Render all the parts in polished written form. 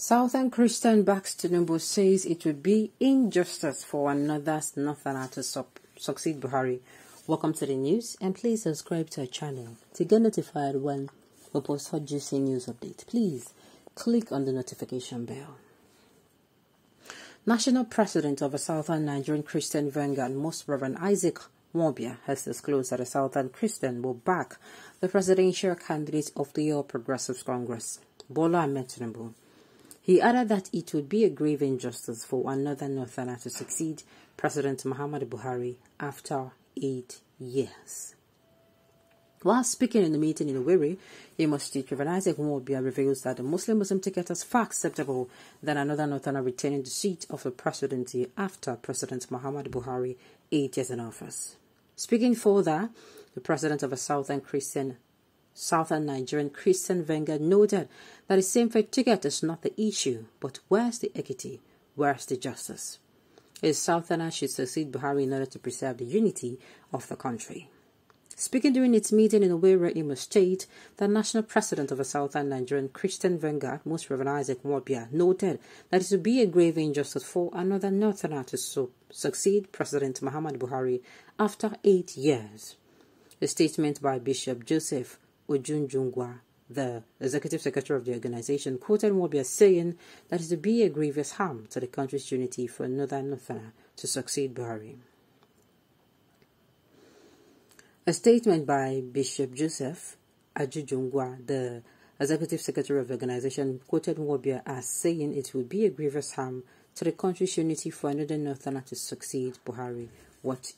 Southern Christian backs Tinubu says it would be injustice for another Northerner to succeed Buhari. Welcome to the news, and please subscribe to our channel to get notified when we post hot juicy news update. Please click on the notification bell. National President of the Southern Nigerian Christian Vanguard, Most Reverend Isaac Mwobia, has disclosed that the Southern Christian will back the presidential candidate of the All Progressives Congress, Bola Ahmed Tinubu. He added that it would be a grave injustice for another Northerner to succeed President Muhammadu Buhari after 8 years. While speaking in the meeting in Owerri, Imo State, Reverend Isaac Mwobia reveals that the Muslim ticket is far acceptable than another Northerner retaining the seat of the presidency after President Muhammadu Buhari 8 years in office. Speaking further, the president of a Southern Nigerian Christian Vanguard noted that the same-faith ticket is not the issue, but where's the equity, where's the justice? A Southerner should succeed Buhari in order to preserve the unity of the country. Speaking during its meeting in Owerri, Imo State, the national president of the Southern Nigerian Christian Vanguard, Most Reverend Isaac Mwobia, noted that it would be a grave injustice for another Northerner to succeed President Muhammadu Buhari after 8 years. A statement by Bishop Joseph Ojunjungwa, the executive secretary of the organization, quoted Mwobia saying that it would be a grievous harm to the country's unity for another Northerner to succeed Buhari. A statement by Bishop Joseph Ojunjungwa, the executive secretary of the organization, quoted Mwobia as saying it would be a grievous harm to the country's unity for another Northerner to succeed Buhari. What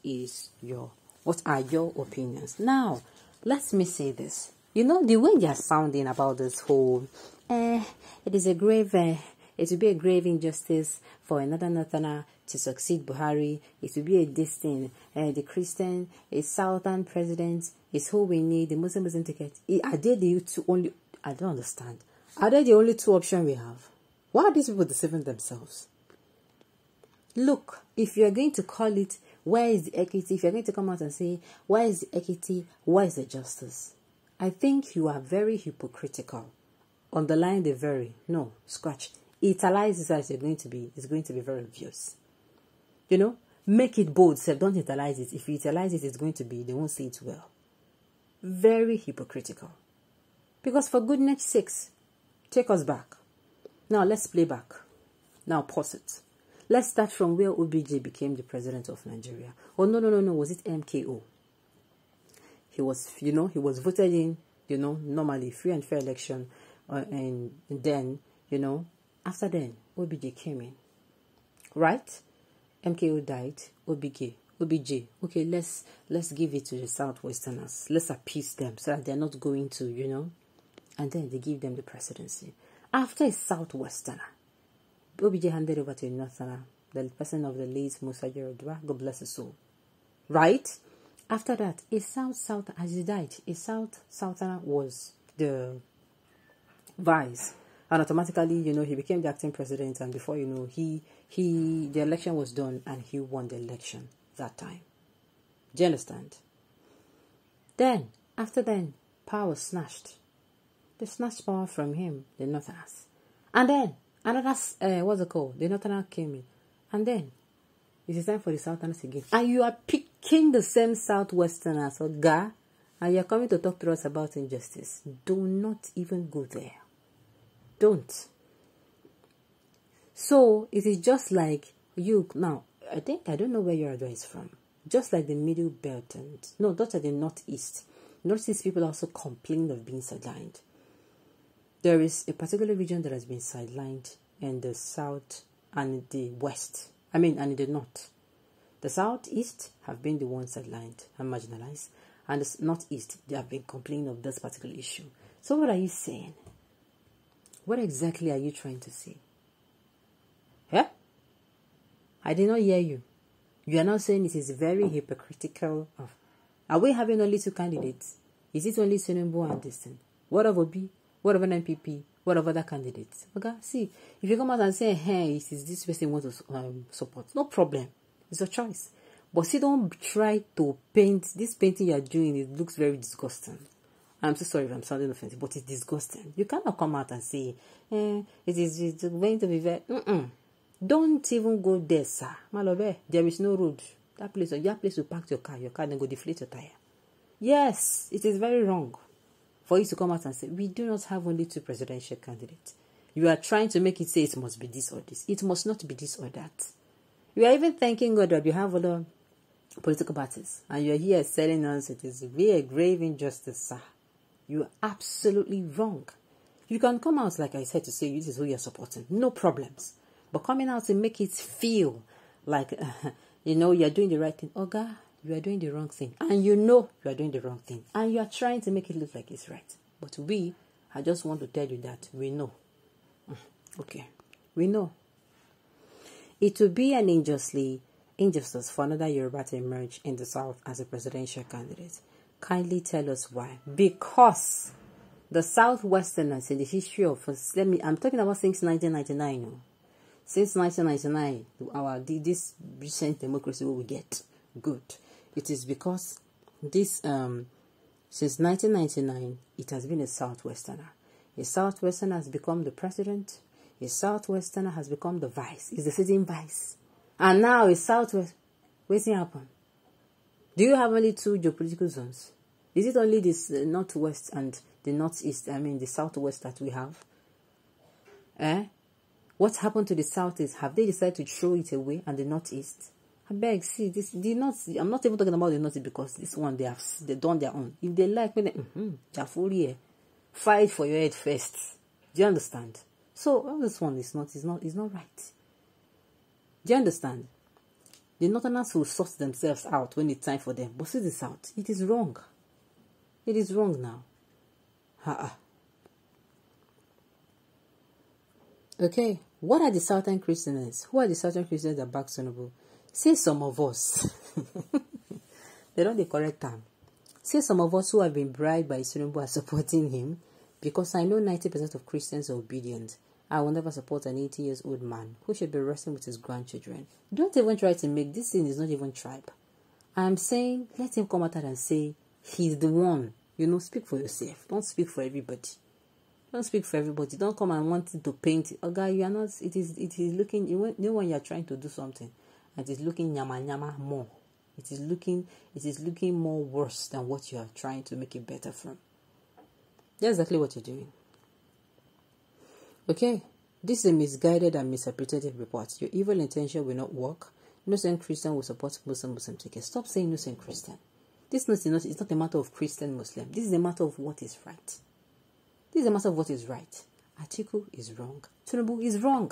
are your opinions? Now, let me say this. You know, the way they are sounding about this whole, it will be a grave injustice for another Northerner to succeed Buhari. It will be a distinct, the Christian, a Southern president is who we need, the Muslim ticket. Are they the two only, I don't understand. Are they the only two options we have? Why are these people deceiving themselves? Look, if you are going to call it, where is the equity? If you're going to come out and say, where is the equity? Where is the justice? I think you are very hypocritical. Underline the very. No, scratch. Italize it as it's going to be very obvious. You know, make it bold. So don't italize it. If you italize it, they won't say it well. Very hypocritical. Because for goodness sakes, take us back. Now let's play back. Now pause it. Let's start from where OBJ became the president of Nigeria. Oh, no. Was it MKO? He was voted in, normally free and fair election. And then, after then, OBJ came in. Right? MKO died. OBJ. Okay, let's give it to the Southwesterners. Let's appease them so that they're not going to, and then they give them the presidency. After a Southwesterner, OBJ handed over to a Northerner, the person of the late Musa Yaradua, God bless his soul. Right? After that, a South, as he died, a Southerner was the vice. And automatically, he became the acting president. And before the election was done and he won the election that time. Do you understand? Then, after then, power was snatched. They snatched power from him, the Northerners. And then, another, the Northerner came in. And then, it is time for the Southerners again. And you are picking the same Southwesterners, and you are coming to talk to us about injustice. Do not even go there. Don't. So, it is just like you, now, I don't know where your advice is from. Just like the Middle Belt not at the Northeast. Northeast people also complain of being sidelined. There is a particular region that has been sidelined in the South and the West. And in the North. The Southeast have been the ones sidelined and marginalized. And the Northeast, they have been complaining of this particular issue. So what are you saying? What exactly are you trying to say? Yeah? I did not hear you. You are now saying it is very hypocritical. Are we having only two candidates? Is it only Tinubu and this thing? What of OB? What of an NPP? What of other candidates? Okay, see, if you come out and say, hey, it is this person want to support, no problem. It's a choice. But see, don't try to paint. This painting you are doing, it looks very disgusting. I'm so sorry if I'm sounding offensive, but it's disgusting. You cannot come out and say, it's going to be very... Don't even go there, sir. Malobe, there is no road. That place you park your car then go deflate your tire. Yes, it is very wrong for you to come out and say, we do not have only 2 presidential candidates. You are trying to make it say it must be this or this. It must not be this or that. You are even thanking God that you have other political parties, and you are here telling us it is really a grave injustice, sir. You are absolutely wrong. You can come out, like I said, to say this is who you are supporting. No problems. But coming out to make it feel like, you are doing the right thing. Oga, you are doing the wrong thing. And you know you are doing the wrong thing. And you are trying to make it look like it's right. But I just want to tell you that we know. Okay. We know. It will be an injustice for another Yoruba to emerge in the South as a presidential candidate. Kindly tell us why. Because the Southwesterners in the history of I'm talking about since 1999. No? Since 1999, this recent democracy we get good. It is because this since 1999 it has been a Southwesterner. A Southwesterner has become the president. A Southwesterner has become the vice. Is the sitting vice. And now a Southwest. What's happened? Do you have only 2 geopolitical zones? Is it only this northwest and the northeast? I mean the southwest that we have? What happened to the southeast? Have they decided to throw it away? And the northeast? I beg, see this. The north. I'm not even talking about the northeast because this one they done their own. If they like, they're fully here. Fight for your head first. Do you understand? So all this one is not right. Do you understand? The northerners will sort themselves out when it's time for them. But see the south. It is wrong. It is wrong now. Okay. What are the Southern Christians? Who are the Southern Christians that back Tinubu? Say some of us. They don't the correct term. Say some of us who have been bribed by Tinubu are supporting him. Because I know 90% of Christians are obedient. I will never support an 80-year-old man who should be wrestling with his grandchildren. Don't even try to make this thing is not even tribe. I'm saying let him come out and say he's the one. Speak for yourself. Don't speak for everybody. Don't speak for everybody. Don't come and want to paint. Oh God, you are not. It is looking. When you are trying to do something, and it is looking nyama more. It is looking more worse than what you are trying to make it better from. That's exactly what you're doing. Okay, this is a misguided and misrepresentative report. Your evil intention will not work. Innocent Christian will support Muslim tickets. Stop saying innocent Christian. This is not a matter of Christian Muslim. This is a matter of what is right. This is a matter of what is right. Atiku is wrong. Tinubu is wrong.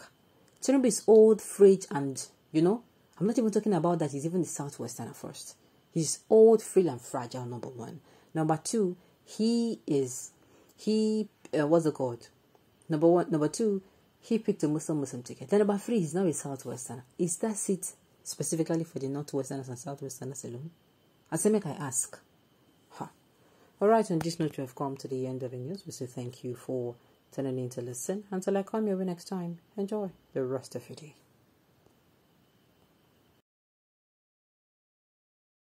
Tinubu is old, frail, and I'm not even talking about that he's even the Southwesterner first. He's old, frail, and fragile, number 1. Number 2, what's it called? Number 2, he picked a Muslim ticket. Then number 3, he's now a Southwesterner. Is that seat specifically for the Northwesterners and Southwesterners alone? I say, make I ask. Alright, on this note, we have come to the end of the news. We say thank you for tuning in to listen. Until I come your way next time, enjoy the rest of your day.